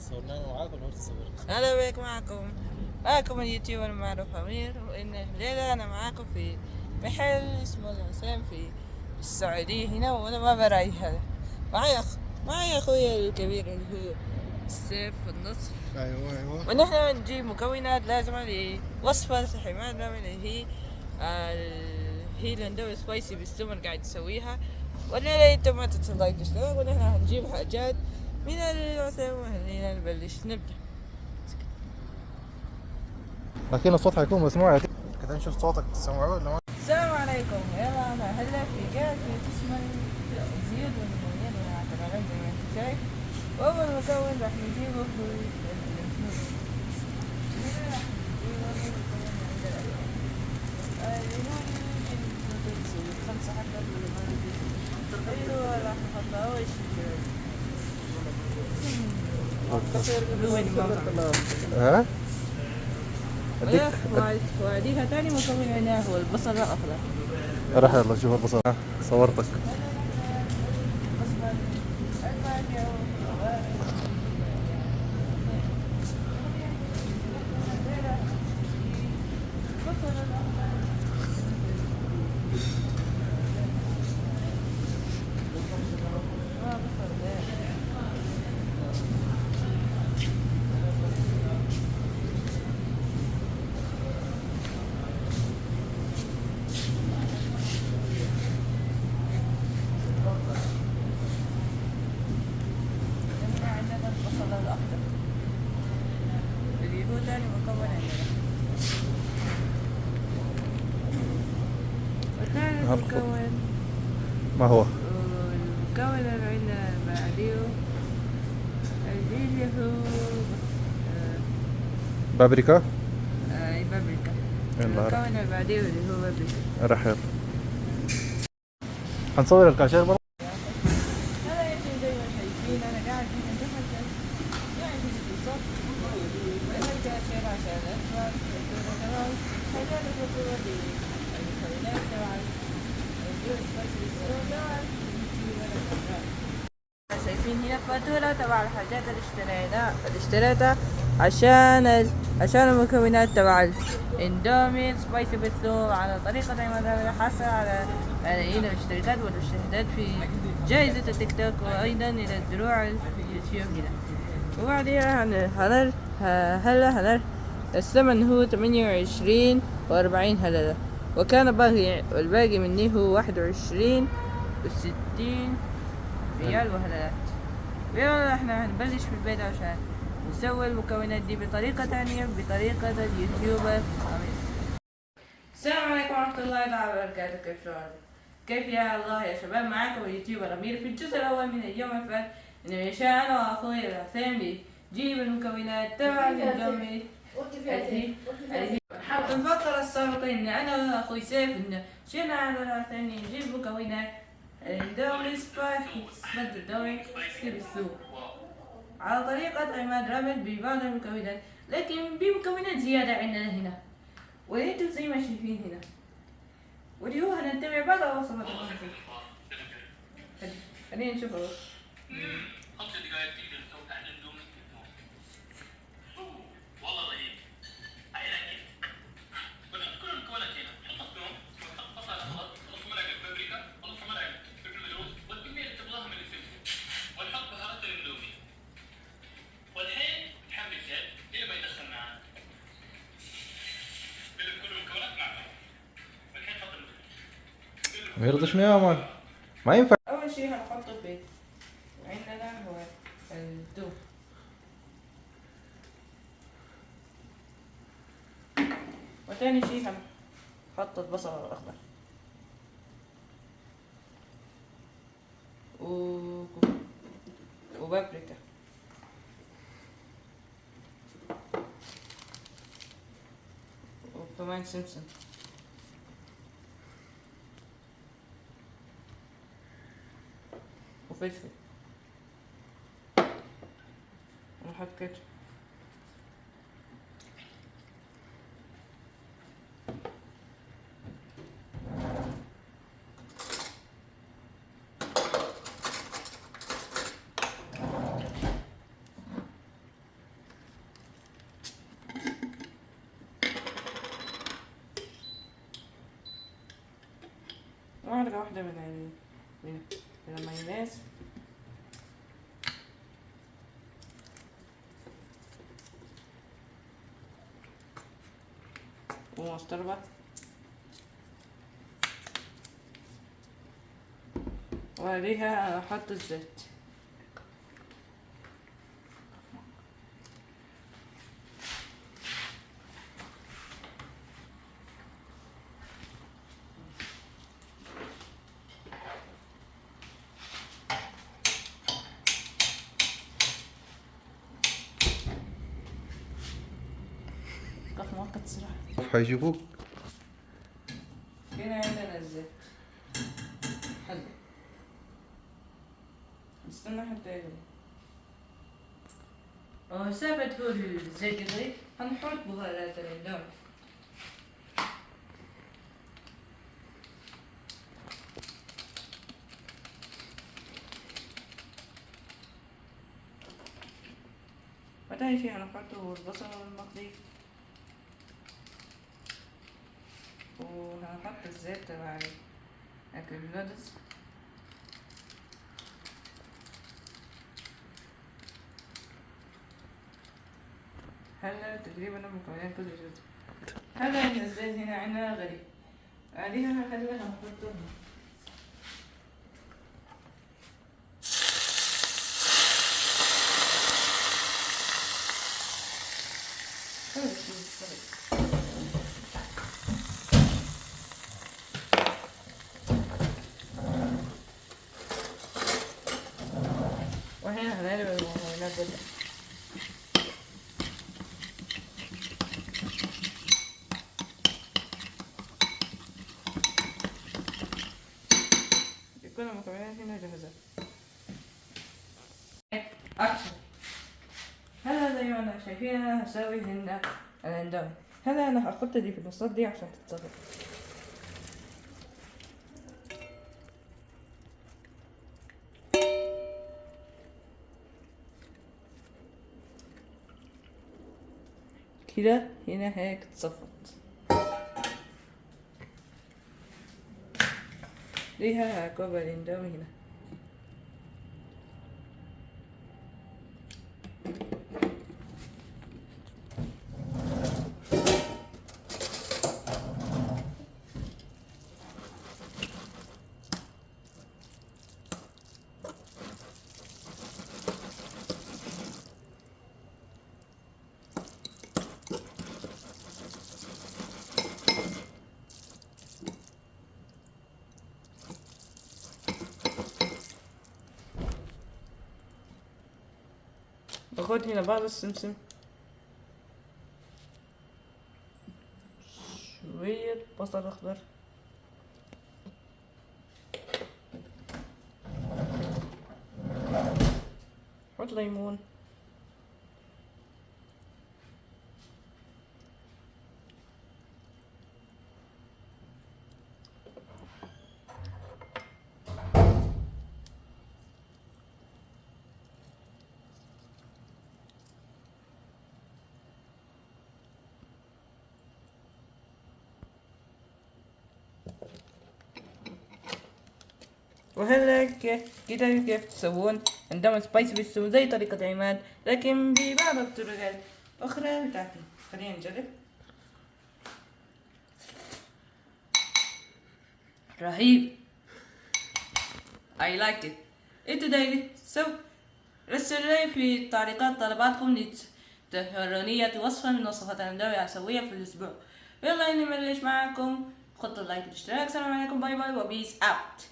صورنا انا معاك ولا هو تصور؟ هلا بك. معكم اليوتيوبر المعروف أمير، وإن الليلة أنا معاكم في محل اسمه الحسين في السعودية هنا، وأنا ما براي هذا. معي أخوي الكبير اللي هو السيف والنصر. ايوه ونحن نجيب مكونات لازمة لوصفة الحماد رامي اللي هي الاندومي سبايسي بالسمن قاعد تسويها. والليلة انت ما تتلاقى تشتغل، ونحن هنجيب حاجات من العثيم وهنينا نبلش نبدأ. لكن الصوت حيكون مسموع كده نشوف صوتك تسمعوه ولا ما؟ السلام عليكم. يلا انا هلا في قاعد في قسم الزيوت والمكونات والمعتمدات زي ما انت شايف. واول مكون راح نجيبه هو السموذي. خمسة حبات من الماء. ايوه راح نحطها اول شيء. ها؟ واديها تاني مكون هنا هو البصل الاخضر. راح يلا شوف البصل. صورتك. تاني مكون عندنا. وثالث مكون ما هو؟ المكون اللي عندنا بعديه اللي هو بابريكا؟ بابريكا. يلا المكون اللي بعديه اللي هو بابريكا. راح يلا حنصور الكاشير برضه. هذا يا شيخ زي ما شايفين انا قاعد في منطقة قاعد في الصف، وهنا الكاشير عشان ادفع تمام. هذول الفاتورة دي المكونات تبع الجوز سبايسي طبعا. شايفين هنا فاتورة تبع الحاجات اللي اشتريتها عشان المكونات تبع الاندومي سبايسي بالثوم على طريقة عملها حصل على هنا الاشتراكات والمشاهدات في جائزة التيك توك، وأيضا إلى الدروع اليوتيوب هنا. وبعدها هلا الثمن هو 28 و40 هللة، وكان باقي والباقي مني هو 21 و60 ريال وهلات. يلا احنا هنبلش في البيت عشان نسوي المكونات دي بطريقة تانية، بطريقة اليوتيوبر أمير. السلام عليكم ورحمة الله تعالى وبركاته. كيف يا الله يا شباب؟ معاكم اليوتيوبر أمير. في الجزء الأول من اليوم اللي فات إنه أنا وأخوي العثيم بنجيب المكونات تبع الاندومي في الفترة السابقة إن أنا وأخوي سيف إنه شلنا على العثيم نجيب مكونات الاندومي سبايسي بالسوق على طريقة عماد رامل ببعض المكونات، لكن بمكونات زيادة عندنا هنا وانتم زي ما شايفين هنا، واللي هو هنتبع بعض الوصفات. خلينا نشوف ما يرضيش يا مان، ما ينفع. أول شيء هنحط البيض، وعندنا هو الثوم، وتاني شيء هنحط البصل الأخضر وبابريكا وكمان سمسم وفلفل ونحط كاتشب. درجة واحدة من المايونيز. ومستردة وعليها أحط الزيت. قف مؤقت صراحة. هيشوفوك. هنا عندنا الزيت. حلو. استنى حتى يغلي. سابت هو الزيت يغلي، هنحط بهارات الاندومي. بعدين شي هنحطه البصل المقلي، وهنحط الزيت تبع أكل النودلز. هلا تقريبا المكونات كل جزء. هلا الزيت هنا عنا غلي، عليها هلا هنحطه وهنا هنقلب المكونات بدأ. كل المكونات هنا جاهزة. أكشن. هلا زي ما انا شايفين انا هسوي هنا الاندومي. هلا انا هحط دي في الوسط دي عشان تتظبط. كده هنا هيك تصفت ليها كوب الاندومي هنا. باخد هنا بعض السمسم، شوية بصل أخضر، حط ليمون، وهلا كده كيف تسوون اندومي سبايسي بالسو زي طريقة عماد، لكن ببعض الطرق الأخرى بتاعتي. خلينا نجرب. رهيب. I liked it. انتوا دايرين رسلوا لي في التعليقات طلباتكم لتهرونية وصفة من وصفات الاندومي أسويها في الأسبوع. يلا إني مليش معاكم، خطوا اللايك والاشتراك. السلام عليكم، باي باي وبيس اوت.